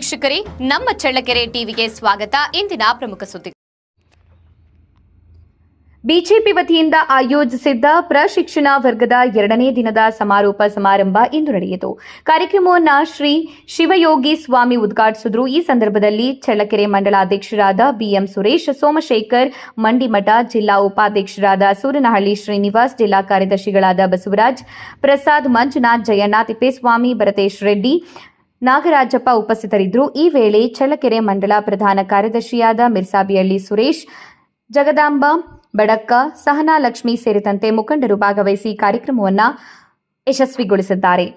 ವೀಕ್ಷಕರೇ, ನಮ್ಮ ಚಳ್ಳಕೆರೆ ಟಿವಿಗೆ ಸ್ವಾಗತ. ಇಂದಿನ ಪ್ರಮುಖ ಸುದ್ದಿ. ಬಿಜೆಪಿ ವತಿಯಿಂದ ಆಯೋಜಿಸಿದ್ದ ಪ್ರಶಿಕ್ಷಣ ವರ್ಗದ 2ನೇ ದಿನದ ಸಮಾರೋಪ ಸಮಾರಂಭ ಇಂದು ನಡೆಯಿತು. ಕಾರ್ಯಕ್ರಮವನ್ನು ಶ್ರೀ ಶಿವಯೋಗಿ ಸ್ವಾಮಿ ಉದ್ಘಾಟಿಸಿದರು. ಈ ಸಂದರ್ಭದಲ್ಲಿ ಚಳ್ಳಕೆರೆ ಮಂಡಲಾಧ್ಯಕ್ಷರಾದ ಬಿಎಂ ಸುರೇಶ್, ಸೋಮಶೇಖರ್ ಮಂಡಿಮಠ, ಜಿಲ್ಲಾ ಉಪಾಧ್ಯಕ್ಷರಾದ ಸೂರನಹಳ್ಳಿ ಶ್ರೀನಿವಾಸ್, ಜಿಲ್ಲಾ ಕಾರ್ಯದರ್ಶಿಗಳಾದ ಬಸವರಾಜ್, ಪ್ರಸಾದ್, ಮಂಜುನಾಥ್, ಜಯಣ್ಣ, ತಿಪ್ಪೇಸ್ವಾಮಿ, ಭರತೇಶ್ ರೆಡ್ಡಿ, ನಾಗರಾಜಪ್ಪ ಉಪಸ್ಥಿತರಿದ್ದರು. ಈ ವೇಳೆ ಚಳ್ಳಕೆರೆ ಮಂಡಲ ಪ್ರಧಾನ ಕಾರ್ಯದರ್ಶಿಯಾದ ಮಿರ್ಸಾಬಿಹಳ್ಳಿ ಸುರೇಶ್, ಜಗದಾಂಬ ಬಡಕ್ಕ, ಸಹನಾ ಲಕ್ಷ್ಮಿ ಸೇರಿದಂತೆ ಮುಖಂಡರು ಭಾಗವಹಿಸಿ ಕಾರ್ಯಕ್ರಮವನ್ನು ಯಶಸ್ವಿಗೊಳಿಸಿದ್ದಾರೆ.